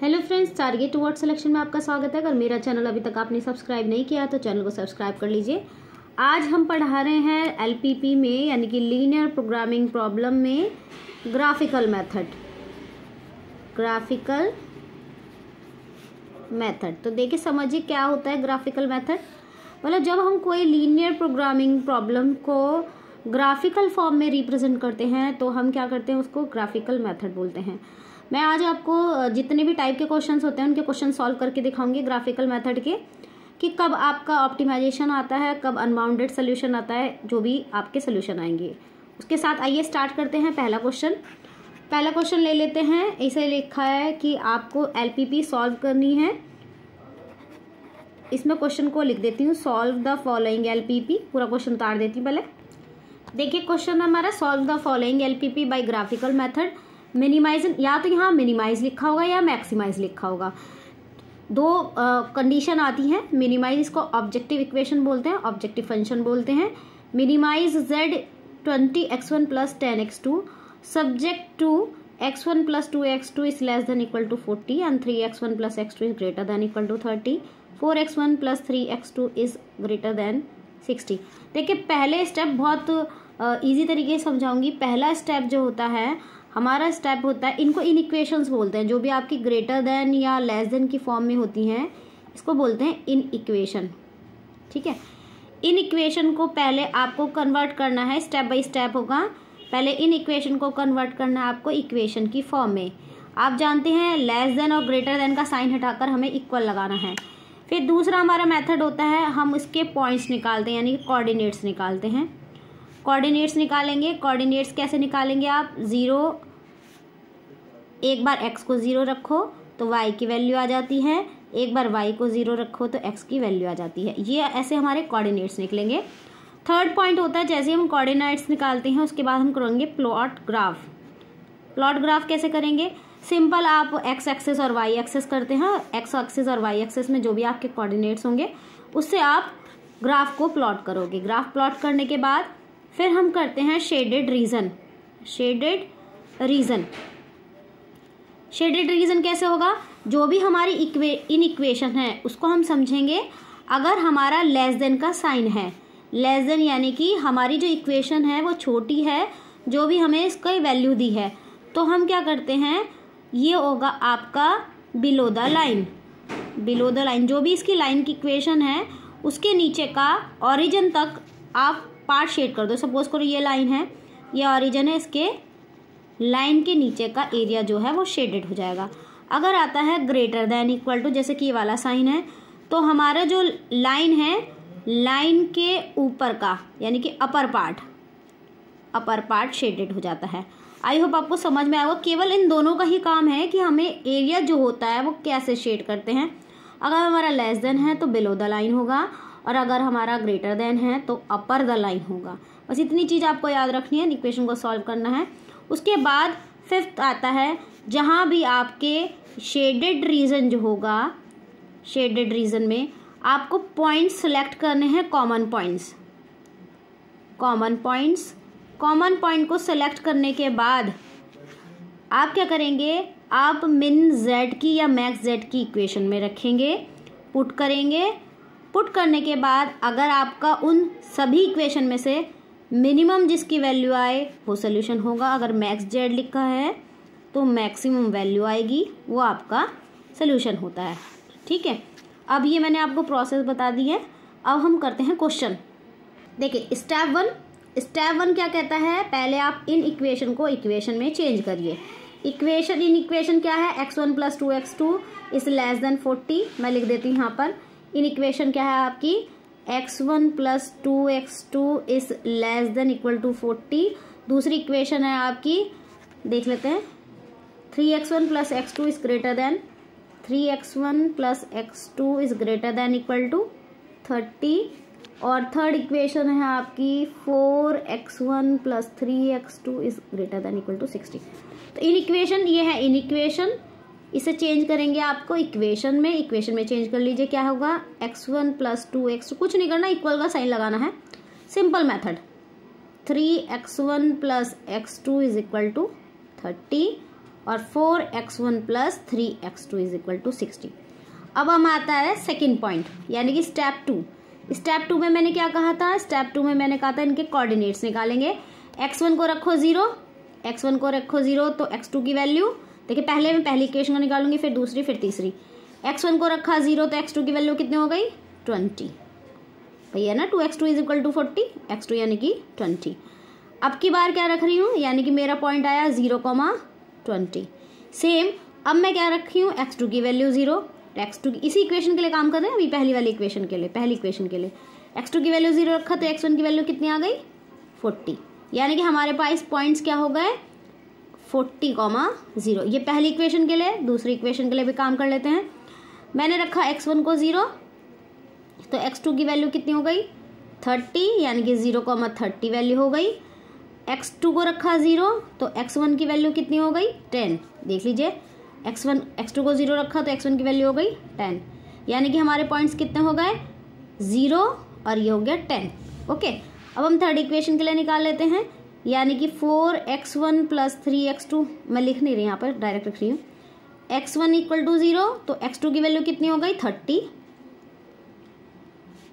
Hello friends, target toward selection में आपका स्वागत है। अगर मेरा चैनल अभी तक आपने सब्सक्राइब नहीं किया तो चैनल को सब्सक्राइब कर लीजिए। आज हम पढ़ा रहे हैं एलपीपी में यानी कि लीनियर प्रोग्रामिंग प्रॉब्लम में ग्राफिकल मेथड। तो देखिए समझिए क्या होता है ग्राफिकल मेथड। मतलब जब हम कोई लीनियर प्रोग्रामिंग प्रॉब्लम को ग्राफिकल फॉर्म में रिप्रेजेंट करते हैं तो हम क्या करते हैं, उसको ग्राफिकल मेथड बोलते हैं। मैं आज आपको जितने भी टाइप के क्वेश्चंस होते हैं उनके क्वेश्चन सॉल्व करके दिखाऊंगी ग्राफिकल मेथड के, कि कब आपका ऑप्टिमाइजेशन आता है, कब अनबाउंडेड सोल्यूशन आता है, जो भी आपके सोल्यूशन आएंगे। उसके साथ आइए स्टार्ट करते हैं। पहला क्वेश्चन ले लेते हैं। इसे लिखा है कि आपको एलपीपी सॉल्व करनी है। इसमें क्वेश्चन को लिख देती हूँ, सॉल्व द फॉलोइंग एलपीपी। पूरा क्वेश्चन उतार देती हूँ पहले। देखिए क्वेश्चन हमारा, solve the following LPP by graphical method. Minimize, या तो यहाँ मिनिमाइज लिखा होगा या मैक्सिमाइज लिखा होगा। दो कंडीशन आती है। मिनिमाइज इसको ऑब्जेक्टिव इक्वेशन बोलते हैं, ऑब्जेक्टिव फंक्शन बोलते हैं। Minimize z 20x1 + 10x2 subject to x1 + 2x2 is less than equal to 40 and 3x1 + x2 is greater than equal to 30, 4x1 + 3x2 is greater than 60। देखिए पहले step बहुत easy तरीके से समझाऊंगी। पहला स्टेप जो होता है, हमारा स्टेप होता है, इनको इन इक्वेशंस बोलते हैं। जो भी आपकी ग्रेटर देन या लेस देन की फॉर्म में होती हैं इसको बोलते हैं इन इक्वेशन। ठीक है, इन इक्वेशन को पहले आपको कन्वर्ट करना है, स्टेप बाय स्टेप होगा। पहले इन इक्वेशन को कन्वर्ट करना है आपको इक्वेशन की फॉर्म में। आप जानते हैं लेस देन और ग्रेटर देन का साइन हटाकर हमें इक्वल लगाना है। फिर दूसरा हमारा मेथड होता है, हम इसके पॉइंट्स निकालते हैं यानी कि कोऑर्डिनेट्स निकालते हैं। कोऑर्डिनेट्स निकालेंगे। कोऑर्डिनेट्स कैसे निकालेंगे आप, 0, एक बार x को 0 रखो तो y की वैल्यू आ जाती है, एक बार y को 0 रखो तो x की वैल्यू आ जाती है। ये ऐसे हमारे कोऑर्डिनेट्स निकलेंगे। थर्ड पॉइंट होता है, जैसे हम कोऑर्डिनेट्स निकालते हैं उसके बाद हम करेंगे प्लॉट ग्राफ। प्लॉट ग्राफ कैसे करेंगे, सिंपल आप x एक्सेस और y एक्सेस करते हैं। x एक्सेस और y एक्सेस में जो भी आपके कोऑर्डिनेट्स होंगे उससे आप ग्राफ को प्लॉट करोगे। ग्राफ प्लॉट करने के बाद फिर हम करते हैं शेडेड रीजन कैसे होगा, जो भी हमारी इन इक्वेशन है उसको हम समझेंगे अगर हमारा लेस देन का साइन है। लेस देन यानी कि हमारी जो इक्वेशन है वो छोटी है, जो भी हमें इसका वैल्यू दी है, तो हम क्या करते हैं, ये होगा आपका बिलो द लाइन। जो भी इसकी लाइन की इक्वेशन है उसके नीचे का ओरिजिन तक आप पार्ट शेड कर दो। सपोज करो ये लाइन है, ये ओरिजिन है, इसके लाइन के नीचे का एरिया जो है वो शेडेड हो जाएगा। अगर आता है ग्रेटर देन इक्वल टू, जैसे कि ये वाला साइन है, तो हमारा जो लाइन है, लाइन के ऊपर का यानी कि अपर पार्ट शेडेड हो जाता है। आई होप आपको समझ में आएगा। केवल इन दोनों का ही काम है कि हमें एरिया जो होता है वो कैसे शेड करते हैं। अगर हमारा लेस देन है तो बिलो द लाइन होगा, और अगर हमारा ग्रेटर देन है तो अपर द लाइन होगा। बस इतनी चीज़ आपको याद रखनी है, इक्वेशन को सॉल्व करना है। उसके बाद फिफ्थ आता है, जहाँ भी आपके शेडेड रीजन जो होगा, शेडेड रीजन में आपको पॉइंट्स सेलेक्ट करने हैं, कॉमन पॉइंट को सेलेक्ट करने के बाद आप क्या करेंगे, आप मिन z की या मैक्स z की इक्वेशन में रखेंगे, पुट करेंगे। पुट करने के बाद अगर आपका उन सभी इक्वेशन में से मिनिमम जिसकी वैल्यू आए वो सोल्यूशन होगा। अगर मैक्स z लिखा है तो मैक्सिमम वैल्यू आएगी, वो आपका सोल्यूशन होता है। ठीक है, अब ये मैंने आपको प्रोसेस बता दी है। अब हम करते हैं क्वेश्चन। देखिए स्टेप वन क्या कहता है, पहले आप इन इक्वेशन को इक्वेशन में चेंज करिए। इन इक्वेशन क्या है, x1 + 2x2 is less then 40। मैं लिख देती हूँ यहाँ पर। इन इक्वेशन क्या है आपकी, x1 + 2x2 is less than equal to 40। दूसरी इक्वेशन है आपकी, देख लेते हैं, 3x1 + x2 is greater than 3x1 + x2 is greater than equal to 30। और थर्ड इक्वेशन है आपकी 4x1 + 3x2 is greater than equal to 60। तो इन इक्वेशन, ये है इन इक्वेशन, इसे चेंज करेंगे आपको इक्वेशन में चेंज कर लीजिए। क्या होगा, x1 + 2x2, कुछ नहीं करना, इक्वल का साइन लगाना है, simple method. 3x1 + x2 is equal to 30 और 4x1 plus 3x2 is equal to 60। अब हम आता है सेकेंड पॉइंट, यानी कि स्टेप 2। स्टेप 2 में मैंने क्या कहा था? स्टेप 2 में मैंने कहा था इनके कोऑर्डिनेट्स निकालेंगे। x1 को रखो 0, x1 को रखो 0, तो x2 की वैल्यू देखिए, पहले मैं पहली इक्वेशन को निकालूंगी, फिर दूसरी, फिर तीसरी। x1 को रखा 0, तो x2 की वैल्यू कितनी हो गई? 20 भैया ना, 2x2 is equal to 40, x2 यानी कि 20। अब की बार क्या रख रही हूँ, यानी कि मेरा पॉइंट आया 0,20। सेम अब मैं क्या रखी हूँ, x2 की वैल्यू 0, x2 की इसी इक्वेशन के लिए काम कर रहे हैं अभी, पहली वाली इक्वेशन के लिए, पहली इक्वेशन के लिए x2 की वैल्यू 0 रखा, तो x1 की वैल्यू कितनी आ गई? 40। यानी कि हमारे पास पॉइंट्स क्या हो गए? 40,0। ये पहली इक्वेशन के लिए, दूसरी इक्वेशन के लिए भी काम कर लेते हैं। मैंने रखा x1 को 0, तो x2 की वैल्यू कितनी हो गई? 30, यानी कि 0,30 वैल्यू हो गई। x2 को रखा 0, तो x1 की वैल्यू कितनी हो गई? 10। देख लीजिए, x2 को 0 रखा, तो x1 की वैल्यू हो गई 10, यानी कि हमारे पॉइंट्स कितने हो गए? 0 और ये हो गया 10। ओके, अब हम थर्ड इक्वेशन के लिए निकाल लेते हैं, यानी कि 4x1 प्लस 3x2, मैं लिख नहीं रही यहाँ पर, डायरेक्ट रख रही हूँ। x1 इक्वल टू 0, तो x2 की वैल्यू कितनी हो गई? 30,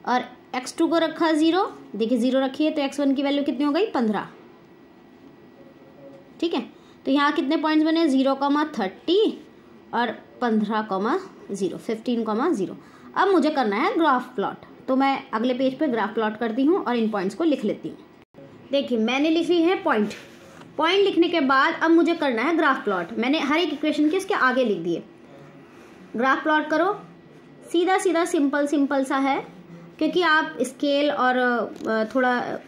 और x2 को रखा 0, देखिए 0 रखी है, तो x1 की वैल्यू कितनी हो गई? 15। ठीक है, तो यहाँ कितने पॉइंट्स बने? 0,30 और 15,0, 15,0। अब मुझे करना है ग्राफ प्लॉट, तो मैं अगले पेज पे ग्राफ प्लॉट करती हूँ और इन पॉइंट्स को लिख लेती हूँ। देखिए, मैंने लिखी है पॉइंट लिखने के बाद अब मुझे करना है ग्राफ प्लॉट। मैंने हर एक इक्वेशन के इसके आगे लिख दिए। ग्राफ प्लॉट करो, सीधा सीधा सिंपल सा है, क्योंकि आप स्केल और थोड़ा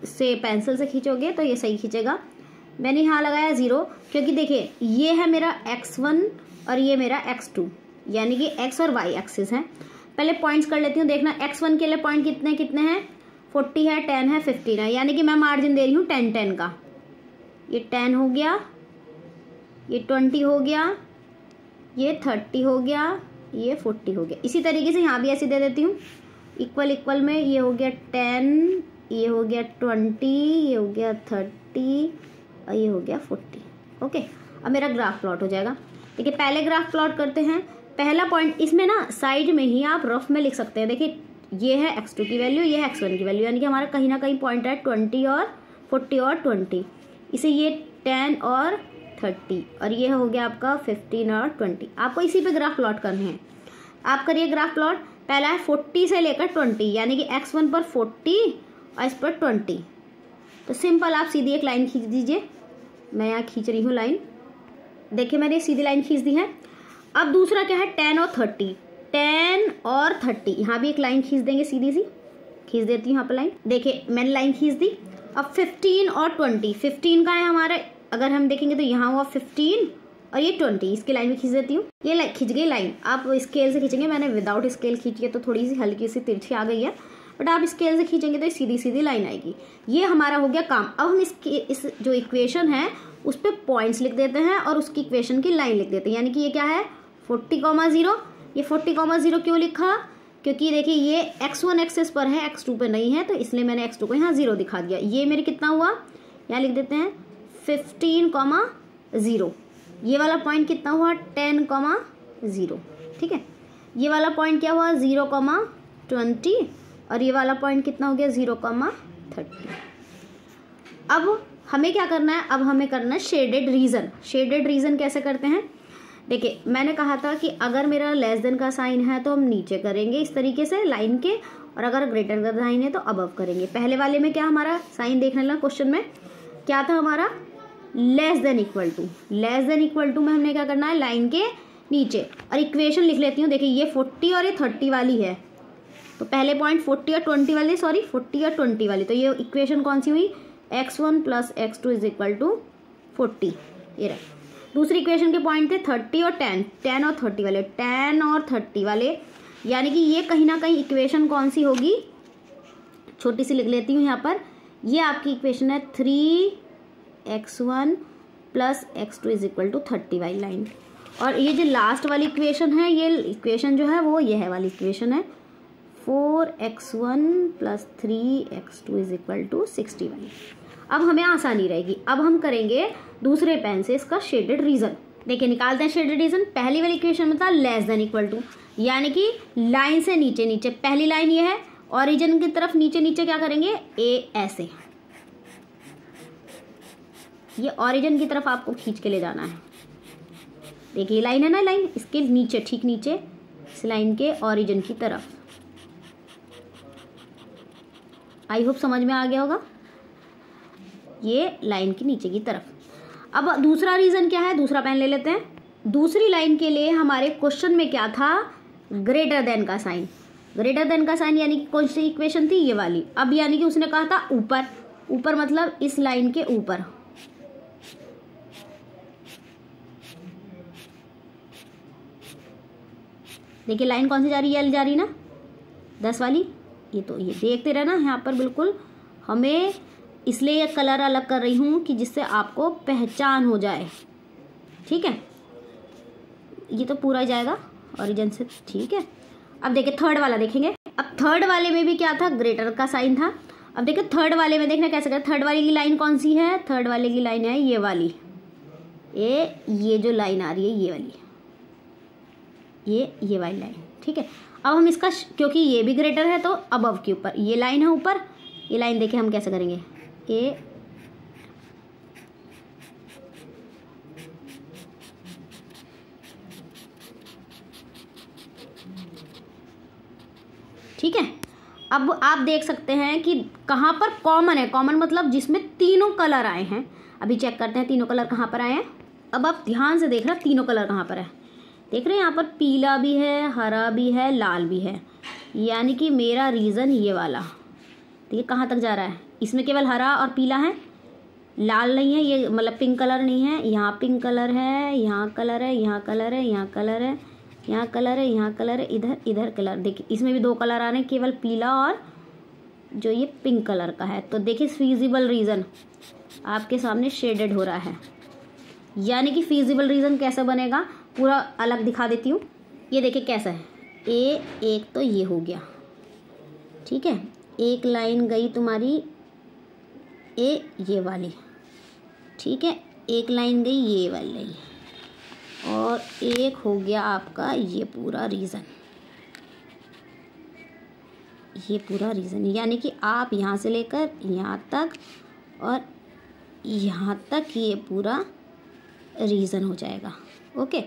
से पेंसिल से खींचोगे तो ये सही खींचेगा। मैंने यहाँ लगाया 0, क्योंकि देखिए ये है मेरा x1 और ये मेरा x2, यानी कि x और y एक्सिस है। पहले पॉइंट्स कर लेती हूँ, देखना x1 के लिए पॉइंट कितने हैं? 40 है, 10 है, 15 है, यानी कि मैं मार्जिन दे रही हूँ 10 का। ये 10 हो गया, ये 20 हो गया, ये 30 हो गया, ये 40 हो गया। इसी तरीके से यहाँ भी ऐसे दे देती हूँ, इक्वल में। ये हो गया 10, ये हो गया 20, ये हो गया 30 और ये हो गया 40। ओके, अब मेरा ग्राफ प्लॉट हो जाएगा। देखिए, पहले ग्राफ प्लॉट करते हैं। पहला पॉइंट, इसमें ना साइड में ही आप रफ में लिख सकते हैं। देखिए, ये है x2 की वैल्यू, ये है x1 की वैल्यू, यानी कि हमारा कहीं ना कहीं पॉइंट है 20 और 40 और 20। इसे ये 10 और 30 और ये हो गया आपका 15 और 20। आपको इसी पे ग्राफ प्लॉट करने हैं। आप करिए ग्राफ प्लॉट। पहला है 40 से लेकर 20, यानी कि x1 पर 40 और इस पर 20। तो सिंपल आप सीधी एक लाइन खींच दीजिए। मैं यहाँ खींच रही हूँ लाइन, देखिए मैंने सीधी लाइन खींच दी है। अब दूसरा क्या है? 10 और 30, 10 और 30, यहाँ भी एक लाइन खींच देंगे, सीधी सी खींच देती हूँ यहाँ पर लाइन। देखिए मैंने लाइन खींच दी। अब 15 और 20, 15 का है हमारा, अगर हम देखेंगे तो यहाँ हुआ 15 और ये 20, इसकी लाइन भी खींच देती हूँ। ये खींच गई लाइन। आप स्केल से खींचेंगे, मैंने विदाउट स्केल खींची है तो थोड़ी सी हल्की सी तिरछी आ गई है, बट आप स्केल से खींचेंगे तो सीधी सीधी लाइन आएगी। ये हमारा हो गया काम। अब हम इस जो इक्वेशन है उस पर पॉइंट्स लिख देते हैं और उसकी इक्वेशन की लाइन लिख देते हैं। यानी कि ये क्या है? 40,0। ये 40,0 क्यों लिखा? क्योंकि देखिए ये x1 एक्सिस पर है, x2 पर नहीं है, तो इसलिए मैंने x2 को यहाँ 0 दिखा दिया। ये मेरे कितना हुआ? यहाँ लिख देते हैं 15,0। ये वाला पॉइंट कितना हुआ? 10,0। ठीक है, ये वाला पॉइंट क्या हुआ? 0,20 और ये वाला पॉइंट कितना हो गया? 0,30। अब हमें क्या करना है? अब हमें करना है शेडेड रीजन। शेडेड रीजन कैसे करते हैं? देखिए मैंने कहा था कि अगर मेरा लेस देन का साइन है तो हम नीचे करेंगे इस तरीके से लाइन के, और अगर ग्रेटर का साइन है तो अबव करेंगे। पहले वाले में क्या हमारा साइन देखने लगा, क्वेश्चन में क्या था हमारा? Less than equal to. Less than equal to में हमने क्या करना है? लाइन के नीचे। और इक्वेशन लिख लेती हूँ। देखिए ये 40 और ये 30 वाली है, तो पहले पॉइंट 40 और 20 वाली, सॉरी 40 और 20 वाली, तो ये इक्वेशन कौन सी हुई? x1 plus x2 is equal to 40। ये रहा। दूसरी इक्वेशन के पॉइंट थे 30 और 10, 10 और 30 वाले, 10 और 30 वाले, यानी कि ये कहीं ना कहीं इक्वेशन कौन सी होगी? छोटी सी लिख लेती हूँ यहाँ पर। ये आपकी इक्वेशन है 3x1 plus x2 is equal to 30 वाली लाइन। और ये जो लास्ट वाली इक्वेशन है, ये इक्वेशन जो है वो ये है वाली इक्वेशन है 4x1 plus 3x2 is equal to 60 वाली। अब हमें आसानी रहेगी। अब हम करेंगे दूसरे पेन से इसका शेडेड रीजन। देखिए निकालते हैं शेडेड रीजन। पहली वाली इक्वेशन में था लेस देन इक्वल टू, यानी कि लाइन से नीचे नीचे, पहली लाइन ये है, ओरिजिन की तरफ नीचे नीचे क्या करेंगे, ए ऐसे, ये ओरिजिन की तरफ आपको खींच के ले जाना है। देखिए लाइन है ना, लाइन इसके नीचे, ठीक नीचे इस लाइन के ओरिजिन की तरफ। आई होप समझ में आ गया होगा, ये लाइन के नीचे की तरफ। अब दूसरा रीजन क्या है, दूसरा पेन ले लेते हैं। दूसरी लाइन के लिए हमारे क्वेश्चन में क्या था, ग्रेटर देन का साइन। ग्रेटर देन का साइन यानी कि कौन सी इक्वेशन थी, ये वाली। अब यानी कि उसने कहा था ऊपर, ऊपर मतलब इस लाइन के ऊपर। देखिए लाइन कौन सी जा रही है, एल जा रही ना, 10 वाली। ये तो ये देखते रहना यहाँ पर, बिल्कुल हमें इसलिए ये कलर अलग कर रही हूँ कि जिससे आपको पहचान हो जाए, ठीक है। ये तो पूरा जाएगा ओरिजिन से, ठीक है। अब देखिए थर्ड वाला देखेंगे। अब थर्ड वाले में भी क्या था, ग्रेटर का साइन था। अब देखिए थर्ड वाले में देखना कैसे कर, थर्ड वाले की लाइन कौन सी है, थर्ड वाले की लाइन है ये वाली, ये जो लाइन आ रही है ये वाली, ये वाली लाइन, ठीक है। अब हम इसका, क्योंकि ये भी ग्रेटर है तो अबव के ऊपर ये लाइन है ऊपर, ये लाइन देखिए हम कैसे करेंगे, ए ठीक है। अब आप देख सकते हैं कि कहाँ पर कॉमन है, कॉमन मतलब जिसमें तीनों कलर आए हैं। अभी चेक करते हैं तीनों कलर कहाँ पर आए हैं। अब आप ध्यान से देख रहे हैं तीनों कलर कहाँ पर है, देख रहे हैं यहाँ पर पीला भी है, हरा भी है, लाल भी है, यानी कि मेरा रीज़न ये वाला। देखिए कहाँ तक जा रहा है, इसमें केवल हरा और पीला है, लाल नहीं है, ये मतलब पिंक कलर नहीं है। यहाँ पिंक कलर है, यहाँ कलर है, यहाँ कलर है, यहाँ कलर है, यहाँ कलर है, यहाँ कलर है, इधर कलर। देखिए इसमें भी 2 कलर आ रहे हैं, केवल पीला और जो ये पिंक कलर का है। तो देखिए फिजिबल रीज़न आपके सामने शेडेड हो रहा है, यानी कि फिजिबल रीज़न कैसे बनेगा पूरा अलग दिखा देती हूँ। ये देखिए कैसा है, एक तो ये हो गया, ठीक है। एक लाइन गई तुम्हारी ये वाली, ठीक है। एक लाइन गई ये वाली, और एक हो गया आपका ये पूरा रीज़न, ये पूरा रीज़न, यानी कि आप यहाँ से लेकर यहाँ तक और यहाँ तक ये पूरा रीज़न हो जाएगा। ओके,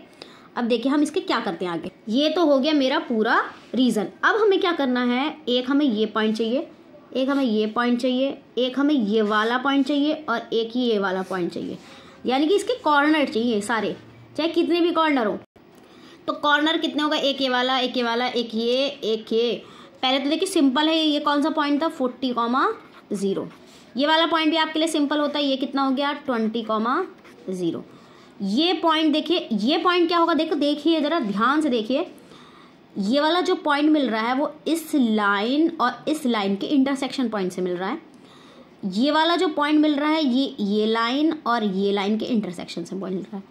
अब देखिए हम इसके क्या करते हैं आगे। ये तो हो गया मेरा पूरा रीज़न। अब हमें क्या करना है, एक हमें ये पॉइंट चाहिए, एक हमें ये पॉइंट चाहिए, एक हमें ये वाला पॉइंट चाहिए और एक ही ये वाला पॉइंट चाहिए, यानी कि इसके कॉर्नर चाहिए सारे, चाहे कितने भी कॉर्नर हो। तो कॉर्नर कितने होगा, एक ये वाला, एक ये वाला, एक ये, एक ये। पहले तो देखिए सिंपल है, ये कौन सा पॉइंट था 40,0। ये वाला पॉइंट भी आपके लिए सिंपल होता है, ये कितना हो गया 20,0। ये पॉइंट देखिए, ये पॉइंट क्या होगा, देखिए ज़रा ध्यान से देखिए, ये वाला जो पॉइंट मिल रहा है वो इस लाइन और इस लाइन के इंटरसेक्शन पॉइंट से मिल रहा है। ये वाला जो पॉइंट मिल रहा है ये लाइन और ये लाइन के इंटरसेक्शन से पॉइंट मिल रहा है।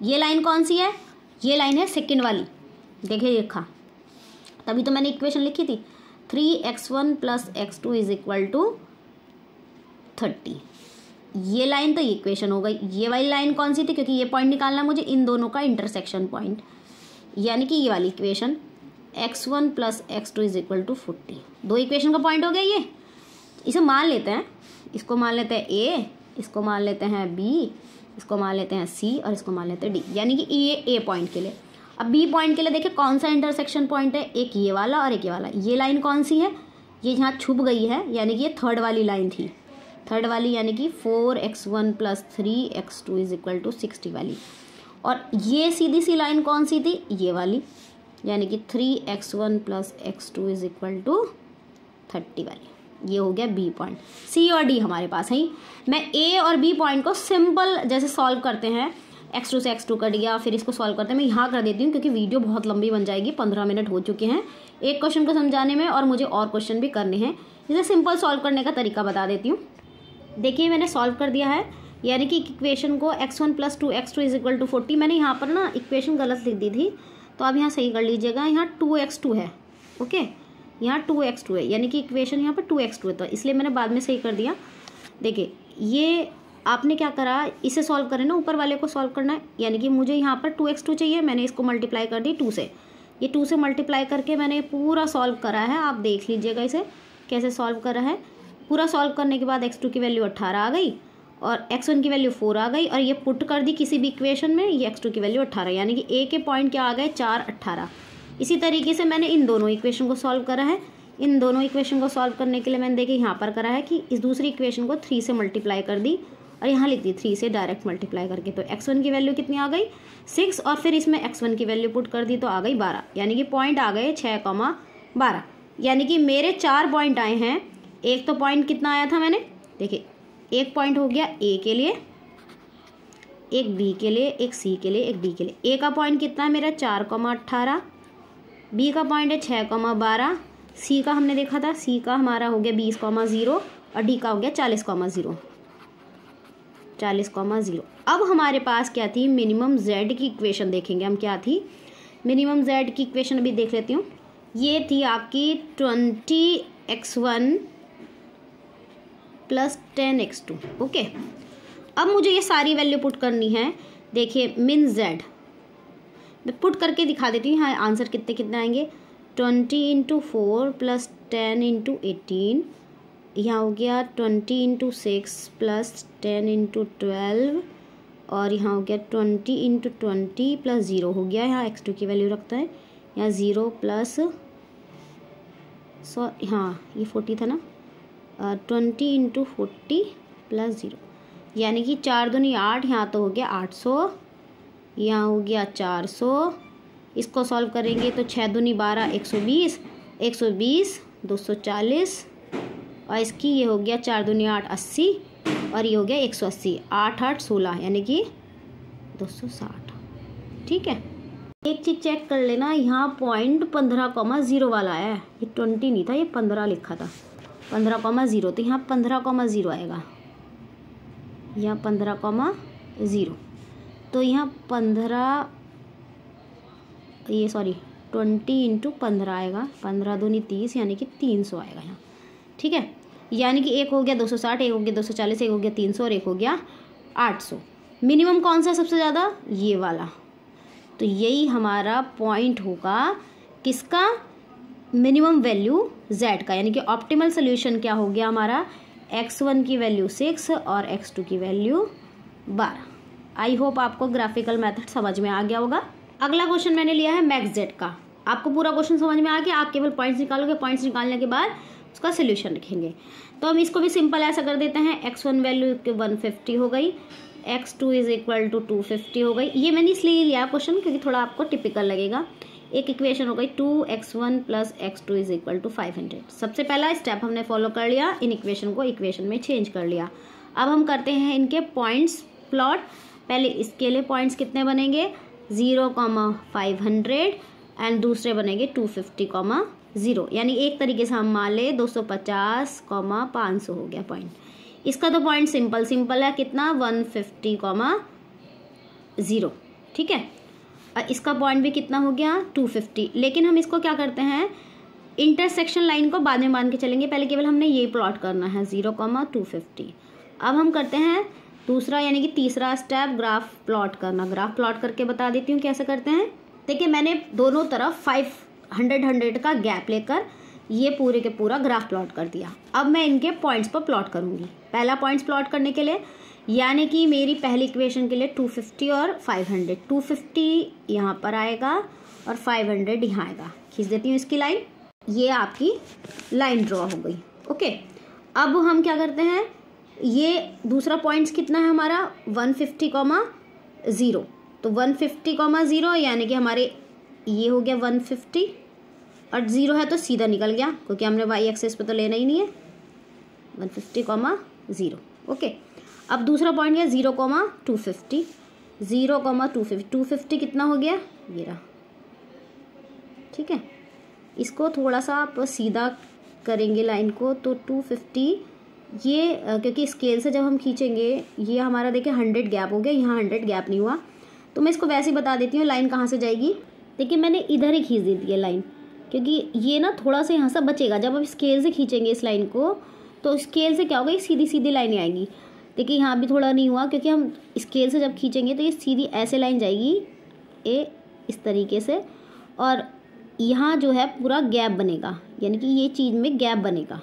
ये लाइन कौन सी है, ये लाइन है सेकंड वाली, देखिए लिखा, तभी तो मैंने इक्वेशन लिखी थी 3x1 + x2 = 30। ये लाइन तो ये इक्वेशन हो गई। ये वाली लाइन कौन सी थी, क्योंकि ये पॉइंट निकालना है मुझे इन दोनों का इंटरसेक्शन पॉइंट, यानी कि ये वाली इक्वेशन x1 + x2 = 40। 2 इक्वेशन का पॉइंट हो गया ये। इसे मान लेते हैं, इसको मान लेते हैं a, इसको मान लेते हैं b, इसको मान लेते हैं c और इसको मान लेते हैं d, यानी कि ये a पॉइंट के लिए। अब b पॉइंट के लिए देखिए कौन सा इंटरसेक्शन पॉइंट है, एक ये वाला और एक ये वाला। ये लाइन कौन सी है, ये यहाँ छुप गई है, यानी कि ये थर्ड वाली लाइन थी, थर्ड वाली, यानी कि 4x1 + 3x2 = 60 वाली। और ये सीधी सी लाइन कौन सी थी, ये वाली, यानी कि 3x1 + x2 = 30 वाली। ये हो गया बी पॉइंट। सी और डी हमारे पास है ही। मैं ए और बी पॉइंट को सिंपल जैसे सॉल्व करते हैं, x2 से x2 कट गया, फिर इसको सॉल्व करते हैं, मैं यहाँ कर देती हूँ क्योंकि वीडियो बहुत लंबी बन जाएगी। 15 मिनट हो चुके हैं एक क्वेश्चन को समझाने में, और मुझे और क्वेश्चन भी करने हैं, इसे सिंपल सॉल्व करने का तरीका बता देती हूँ। देखिए मैंने सॉल्व कर दिया है, यानी कि इक्वेशन को x1 + 2x2 = 40। मैंने यहाँ पर ना इक्वेशन गलत लिख दी थी, तो आप यहाँ सही कर लीजिएगा। यहाँ 2x2 है, ओके, यहाँ 2x2 है, यानी कि इक्वेशन यहाँ पर 2x2 है, तो इसलिए मैंने बाद में सही कर दिया। देखिए ये आपने क्या करा, इसे सॉल्व करें ना, ऊपर वाले को सॉल्व करना है, यानी कि मुझे यहाँ पर 2x2 चाहिए, मैंने इसको मल्टीप्लाई कर दी 2 से, ये 2 से मल्टीप्लाई करके मैंने पूरा सॉल्व करा है। आप देख लीजिएगा इसे कैसे सॉल्व करा है। पूरा सॉल्व करने के बाद x2 की वैल्यू 18 आ गई और x1 की वैल्यू 4 आ गई, और ये पुट कर दी किसी भी इक्वेशन में, ये x2 की वैल्यू 18, यानी कि a के पॉइंट क्या आ गए 4, 18। इसी तरीके से मैंने इन दोनों इक्वेशन को सॉल्व करा है। इन दोनों इक्वेशन को सॉल्व करने के लिए मैंने देखिए यहाँ पर करा है कि इस दूसरी इक्वेशन को 3 से मल्टीप्लाई कर दी और यहाँ लिख दी 3 से डायरेक्ट मल्टीप्लाई करके, तो x1 की वैल्यू कितनी आ गई 6, और फिर इसमें x1 की वैल्यू पुट कर दी तो आ गई 12, यानी कि पॉइंट आ गए 6,12। यानी कि मेरे 4 पॉइंट आए हैं। एक तो पॉइंट कितना आया था मैंने, देखिए एक पॉइंट हो गया ए के लिए, एक बी के लिए, एक सी के लिए, एक डी के लिए। ए का पॉइंट कितना है मेरा 4,18, बी का पॉइंट है 6,12, सी का हमने देखा था, सी का हमारा हो गया 20,0 और डी का हो गया 40,0। अब हमारे पास क्या थी, मिनिमम जेड की इक्वेशन देखेंगे हम, क्या थी मिनिमम जेड की इक्वेशन, अभी देख लेती हूँ। ये थी आपकी 20x1 प्लस 10x2। ओके, अब मुझे ये सारी वैल्यू पुट करनी है। देखिए मिन जेड मैं पुट करके दिखा देती हूँ, यहाँ आंसर कितने कितने आएंगे। 20 × 4 प्लस 10 × 18, यहाँ हो गया 20 × 6 प्लस 10 × 12, और यहाँ हो गया 20 × 20 प्लस 0 हो गया, यहाँ x2 की वैल्यू रखता है, यहाँ 0 प्लस हाँ ये 40 था ना, 20 × 40 प्लस 0, यानी कि 4 दूनी 8, यहाँ तो हो गया 800, यहाँ हो गया 400। इसको सॉल्व करेंगे तो 6 दूनी 12, 120, 120 240, और इसकी ये हो गया 4 दूनी 8, 80, और ये हो गया 180, 8 8 16, यानी कि 260। ठीक है, एक चीज़ चेक कर लेना, यहाँ पॉइंट 15,0 वाला है, ये 20 नहीं था, ये 15 लिखा था, 15,0, तो यहाँ 15,0 आएगा, यहाँ 15,0, तो यहाँ 15, ये सॉरी 20 × 15 आएगा, 15 दूनी 30, यानी कि 300 आएगा यहाँ। ठीक है, यानी कि एक हो गया 260, एक हो गया 240, एक हो गया 300 और एक हो गया 800। मिनिमम कौन सा सबसे ज़्यादा, ये वाला, तो यही हमारा पॉइंट होगा किसका, मिनिमम वैल्यू z का, यानी कि ऑप्टिमल सोल्यूशन क्या हो गया हमारा, x1 की वैल्यू 6 और x2 की वैल्यू 12। आई होप आपको ग्राफिकल मेथड समझ में आ गया होगा। अगला क्वेश्चन मैंने लिया है मैक्स जेड का। आपको पूरा क्वेश्चन समझ में आ गया, आप केवल पॉइंट्स निकालोगे, पॉइंट्स निकालने के बाद उसका सोल्यूशन लिखेंगे। तो हम इसको भी सिंपल ऐसा कर देते हैं, x1 वैल्यू 150 हो गई, x2 = 250 हो गई। ये मैंने इसलिए लिया क्वेश्चन क्योंकि थोड़ा आपको टिपिकल लगेगा। एक इक्वेशन हो गई 2x1 प्लस x2 = 500। सबसे पहला स्टेप हमने फॉलो कर लिया, इन इक्वेशन को इक्वेशन में चेंज कर लिया। अब हम करते हैं इनके पॉइंट्स प्लॉट। पहले इसके लिए पॉइंट्स कितने बनेंगे, 0,500 एंड दूसरे बनेंगे 250,0, यानी एक तरीके से हम मान ले 250,500 हो गया पॉइंट। इसका तो पॉइंट सिंपल है, कितना 150,0। ठीक है, और इसका पॉइंट भी कितना हो गया 250। लेकिन हम इसको क्या करते हैं, इंटरसेक्शन लाइन को बाद में मान के चलेंगे, पहले केवल हमने ये प्लॉट करना है 0,250। अब हम करते हैं दूसरा यानी कि तीसरा स्टेप, ग्राफ प्लॉट करना। ग्राफ प्लॉट करके बता देती हूँ कैसे करते हैं। देखिए मैंने दोनों तरफ 500 का गैप लेकर ये पूरे के पूरा ग्राफ प्लॉट कर दिया। अब मैं इनके पॉइंट्स पर प्लॉट करूँगी। पहला पॉइंट्स प्लॉट करने के लिए, यानी कि मेरी पहली इक्वेशन के लिए 250 और 500, 250 यहाँ पर आएगा और 500 यहाँ आएगा। खींच देती हूँ इसकी लाइन, ये आपकी लाइन ड्रॉ हो गई। ओके, अब हम क्या करते हैं, ये दूसरा पॉइंट्स कितना है हमारा 150,0, तो 150,0 यानी कि हमारे ये हो गया 150 और 0 है तो सीधा निकल गया क्योंकि हमने y एक्सेस पे तो लेना ही नहीं है, 150,0। ओके, अब दूसरा पॉइंट है 0,250, 0,250, 250 कितना हो गया, ये रहा। ठीक है, इसको थोड़ा सा आप सीधा करेंगे लाइन को तो 250, ये क्योंकि स्केल से जब हम खींचेंगे ये हमारा देखिए 100 गैप हो गया, यहाँ 100 गैप नहीं हुआ, तो मैं इसको वैसे ही बता देती हूँ लाइन कहाँ से जाएगी। देखिए मैंने इधर ही खींच दी थी ये लाइन, क्योंकि ये ना थोड़ा सा यहाँ से बचेगा। जब आप स्केल से खींचेंगे इस लाइन को तो स्केल से क्या होगा, ये सीधी सीधी लाइन आएगी। देखिए यहाँ भी थोड़ा नहीं हुआ, क्योंकि हम स्केल से जब खींचेंगे तो ये सीधी ऐसे लाइन जाएगी इस तरीके से, और यहाँ जो है पूरा गैप बनेगा, यानी कि ये चीज़ में गैप बनेगा।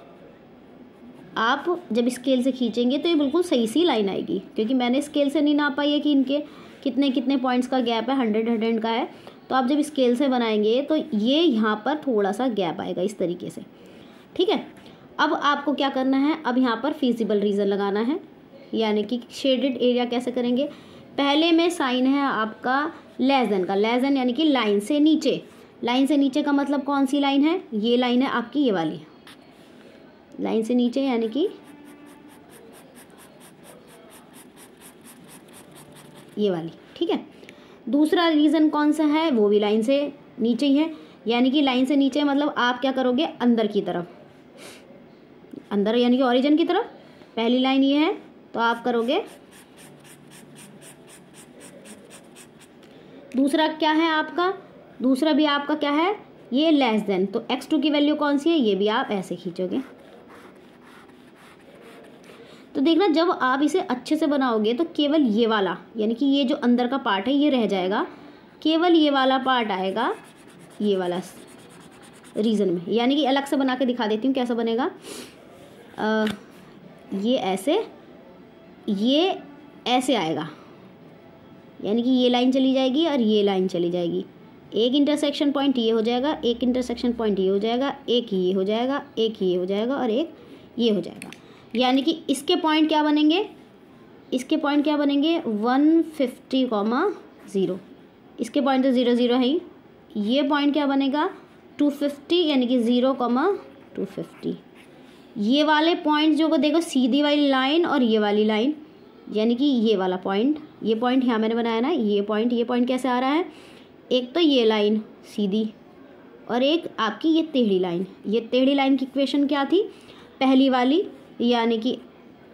आप जब स्केल से खींचेंगे तो ये बिल्कुल सही सी लाइन आएगी, क्योंकि मैंने स्केल से नहीं नापा है कि इनके कितने कितने पॉइंट्स का गैप है, 100 का है। तो आप जब स्केल से बनाएंगे तो ये यहाँ पर थोड़ा सा गैप आएगा इस तरीके से, ठीक है। अब आपको क्या करना है, अब यहाँ पर फिजिबल रीज़न लगाना है, यानी कि शेडेड एरिया कैसे करेंगे। पहले में साइन है आपका लेस देन का, लेस देन यानी कि लाइन से नीचे। लाइन से नीचे का मतलब कौन सी लाइन है, ये लाइन है आपकी, ये वाली लाइन से नीचे, यानी कि ये वाली, ठीक है। दूसरा रीज़न कौन सा है, वो भी लाइन से नीचे ही है, यानी कि लाइन से नीचे मतलब आप क्या करोगे, अंदर की तरफ, अंदर यानी कि ओरिजिन की तरफ। पहली लाइन ये है तो आप करोगे, दूसरा क्या है आपका, दूसरा भी आपका क्या है, ये लेस देन, तो x2 की वैल्यू कौन सी है, ये भी आप ऐसे खींचोगे। तो देखना जब आप इसे अच्छे से बनाओगे तो केवल ये वाला, यानी कि ये जो अंदर का पार्ट है ये रह जाएगा, केवल ये वाला पार्ट आएगा ये वाला रीज़न में। यानी कि अलग से बना के दिखा देती हूँ कैसा बनेगा। ये ऐसे आएगा, यानी कि ये लाइन चली जाएगी और ये लाइन चली जाएगी, एक इंटरसेक्शन पॉइंट ये हो जाएगा, एक इंटरसेक्शन पॉइंट ये हो जाएगा, एक ये हो जाएगा, एक ये हो जाएगा और एक ये हो जाएगा। यानी कि इसके पॉइंट क्या बनेंगे, इसके पॉइंट क्या बनेंगे 150,0, इसके पॉइंट तो 0 0 है ही। ये पॉइंट क्या बनेगा 250, यानी कि 0,250। ये वाले पॉइंट जो को देखो, सीधी वाली लाइन और ये वाली लाइन, यानी कि ये वाला पॉइंट, ये पॉइंट यहाँ मैंने बनाया ना, ये पॉइंट कैसे आ रहा है, एक तो ये लाइन सीधी और एक आपकी ये टेढ़ी लाइन। ये टेढ़ी लाइन की इक्वेशन क्या थी, पहली वाली, यानी कि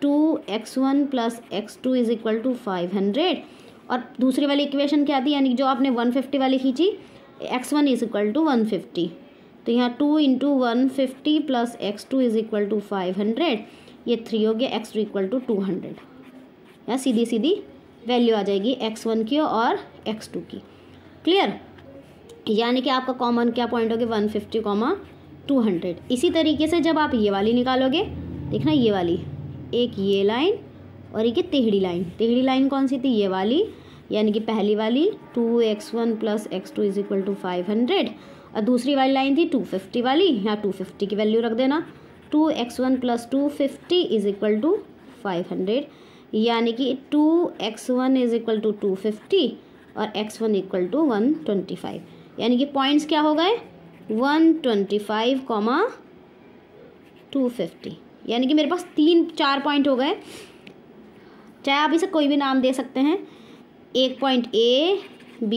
2x1 + x2 = 500, और दूसरी वाली इक्वेशन क्या थी, यानी कि जो आपने 150 वाली खींची, x1 = 150, तो यहाँ 2 × 150 + x2 = 500, ये 3 हो गया, x2 = 200। यहाँ सीधी सीधी वैल्यू आ जाएगी x1 की और x2 की। क्लियर, यानी कि आपका कॉमन क्या पॉइंट हो गया 150, 200। इसी तरीके से जब आप ये वाली निकालोगे, देखना ये वाली, एक ये लाइन और एक ये टेढ़ी लाइन। टेढ़ी लाइन कौन सी थी, ये वाली, यानी कि पहली वाली 2x1 + x2 = 500, और दूसरी वाली लाइन थी 250 वाली, यहाँ 250 की वैल्यू रख देना, 2x1 + 250 = 500, यानी कि 2x1 = 250 और x1 = 125, यानी कि पॉइंट्स क्या हो गए 125, 250, यानी कि मेरे पास 3-4 पॉइंट हो गए। चाहे आप इसे कोई भी नाम दे सकते हैं, एक पॉइंट A B,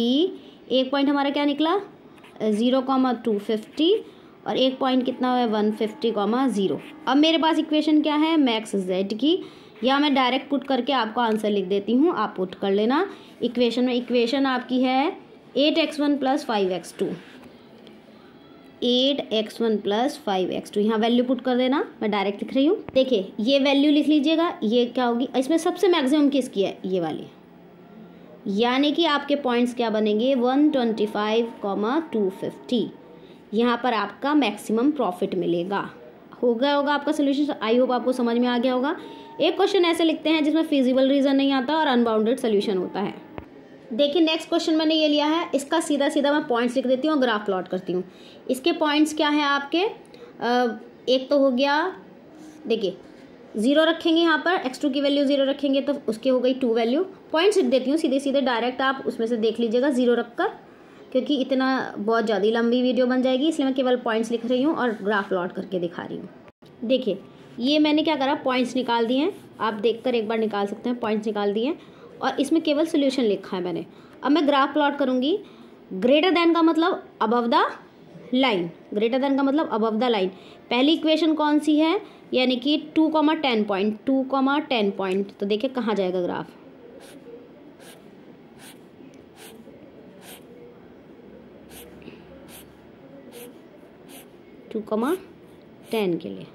एक पॉइंट हमारा क्या निकला 0,250 और एक पॉइंट कितना है 150, 0। अब मेरे पास इक्वेशन क्या है मैक्स z की, या मैं डायरेक्ट पुट करके आपको आंसर लिख देती हूँ, आप पुट कर लेना इक्वेशन में। इक्वेशन आपकी है 8x1 + 5x2, 8x1 + 5x2, यहाँ वैल्यू पुट कर देना, मैं डायरेक्ट लिख रही हूँ। देखिए ये वैल्यू लिख लीजिएगा, ये क्या होगी, इसमें सबसे मैक्सिमम किसकी है, ये वाली, यानी कि आपके पॉइंट्स क्या बनेंगे 125, 250, यहाँ पर आपका मैक्सिमम प्रॉफिट मिलेगा। हो गया होगा आपका सोल्यूशन, आई होप आपको समझ में आ गया होगा। एक क्वेश्चन ऐसे लिखते हैं जिसमें फिजिबल रीज़न नहीं आता और अनबाउंडेड सोल्यूशन होता है। देखिए नेक्स्ट क्वेश्चन मैंने ये लिया है, इसका सीधा सीधा मैं पॉइंट्स लिख देती हूँ और ग्राफ प्लॉट करती हूँ। इसके पॉइंट्स क्या हैं आपके, एक तो हो गया, देखिए 0 रखेंगे यहाँ पर, x2 की वैल्यू 0 रखेंगे तो उसकी हो गई 2 वैल्यू। पॉइंट्स लिख देती हूँ सीधे सीधे, डायरेक्ट आप उसमें से देख लीजिएगा 0 रखकर, क्योंकि इतना बहुत ज़्यादा लंबी वीडियो बन जाएगी, इसलिए मैं केवल पॉइंट्स लिख रही हूँ और ग्राफ प्लॉट करके दिखा रही हूँ। देखिए ये मैंने क्या करा, पॉइंट्स निकाल दिए हैं, आप देखकर एक बार निकाल सकते हैं, पॉइंट्स निकाल दिए और इसमें केवल सोल्यूशन लिखा है मैंने। अब मैं ग्राफ प्लॉट करूँगी, ग्रेटर देन का मतलब above the line, greater than का मतलब अबव द लाइन। पहली इक्वेशन कौन सी है, यानी कि 2,10 पॉइंट, 2,10 पॉइंट, तो देखिए कहाँ जाएगा ग्राफ, टू 10 के लिए,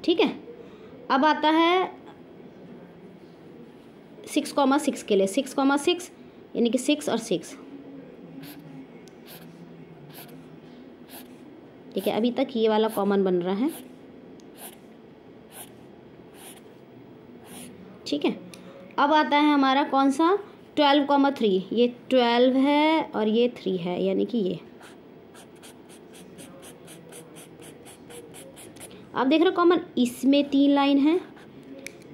ठीक है। अब आता है 6,6 के लिए 6,6 यानी कि 6 और 6, ठीक है। अभी तक ये वाला कॉमन बन रहा है, ठीक है। अब आता है हमारा कौन सा 12,3, ये 12 है और ये 3 है, यानी कि ये आप देख रहे हो कॉमन, इसमें 3 लाइन है,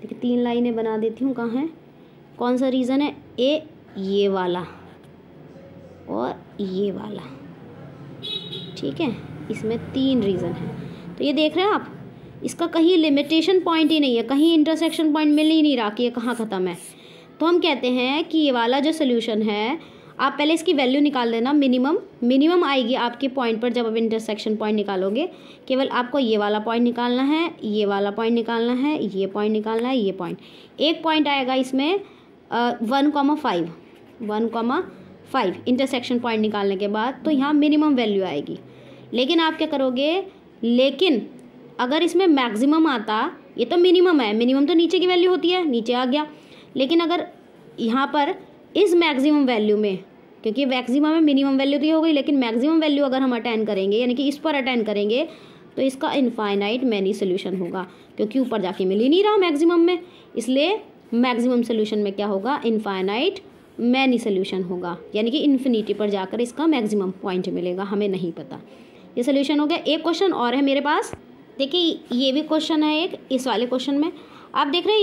देखिए 3 लाइनें बना देती हूँ। कहाँ है, कौन सा रीज़न है, ये वाला और ये वाला, ठीक है। इसमें 3 रीज़न है। तो ये देख रहे हैं आप, इसका कहीं लिमिटेशन पॉइंट ही नहीं है, कहीं इंटरसेक्शन पॉइंट मिल ही नहीं रहा कि ये कहाँ ख़त्म है। तो हम कहते हैं कि ये वाला जो सोल्यूशन है, आप पहले इसकी वैल्यू निकाल देना, मिनिमम आएगी आपके पॉइंट पर जब आप इंटरसेक्शन पॉइंट निकालोगे। केवल आपको ये वाला पॉइंट निकालना है, ये वाला पॉइंट निकालना है, ये पॉइंट निकालना है, ये पॉइंट। एक पॉइंट आएगा इसमें 1,5 इंटरसेक्शन पॉइंट निकालने के बाद, तो यहाँ मिनिमम वैल्यू आएगी। लेकिन आप क्या करोगे, लेकिन अगर इसमें मैक्सिमम आता, ये तो मिनिमम है, मिनिमम तो नीचे की वैल्यू होती है, नीचे आ गया। लेकिन अगर यहाँ पर इस मैक्सिमम वैल्यू में, क्योंकि मैक्सिमम में मिनिमम वैल्यू तो ये हो गई, लेकिन मैक्सिमम वैल्यू अगर हम अटेंड करेंगे, यानी कि इस पर अटेंड करेंगे, तो इसका इनफाइनाइट मैनी सोल्यूशन होगा, क्योंकि ऊपर जाके मिल ही नहीं रहा मैक्सिमम में। इसलिए मैक्सिमम सोल्यूशन में क्या होगा, इनफाइनाइट मैनी सोल्यूशन होगा, यानी कि इन्फिनिटी पर जाकर इसका मैक्सिमम पॉइंट मिलेगा, हमें नहीं पता। ये सोल्यूशन हो गया। एक क्वेश्चन और है मेरे पास, देखिए ये भी क्वेश्चन है एक, इस वाले क्वेश्चन में आप देख रहे हैं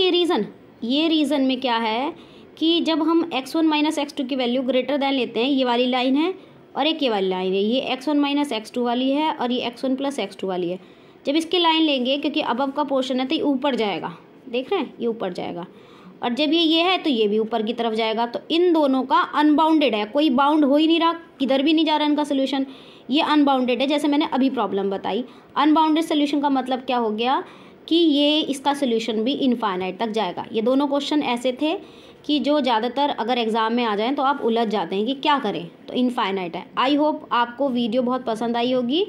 ये रीज़न में क्या है कि जब हम x1 माइनस x2 की वैल्यू ग्रेटर दैन लेते हैं, ये वाली लाइन है और एक ये वाली लाइन है, ये x1 माइनस x2 वाली है और ये x1 प्लस x2 वाली है। जब इसकी लाइन लेंगे, क्योंकि अबव का पोर्शन है तो ये ऊपर जाएगा, देख रहे हैं, ये ऊपर जाएगा, और जब ये है तो ये भी ऊपर की तरफ जाएगा। तो इन दोनों का अनबाउंडेड है, कोई बाउंड हो ही नहीं रहा, किधर भी नहीं जा रहा इनका सोल्यूशन, ये अनबाउंडेड है। जैसे मैंने अभी प्रॉब्लम बताई, अनबाउंडेड सोल्यूशन का मतलब क्या हो गया कि ये इसका सोल्यूशन भी इनफाइनाइट तक जाएगा। ये दोनों क्वेश्चन ऐसे थे कि जो ज़्यादातर अगर एग्ज़ाम में आ जाएं तो आप उलझ जाते हैं कि क्या करें, तो इनफाइनाइट है। आई होप आपको वीडियो बहुत पसंद आई होगी।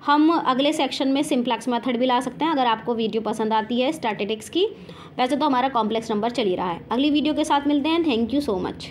हम अगले सेक्शन में सिंप्लेक्स मेथड भी ला सकते हैं अगर आपको वीडियो पसंद आती है स्टैटिस्टिक्स की। वैसे तो हमारा कॉम्प्लेक्स नंबर चल ही रहा है। अगली वीडियो के साथ मिलते हैं। Thank you so much.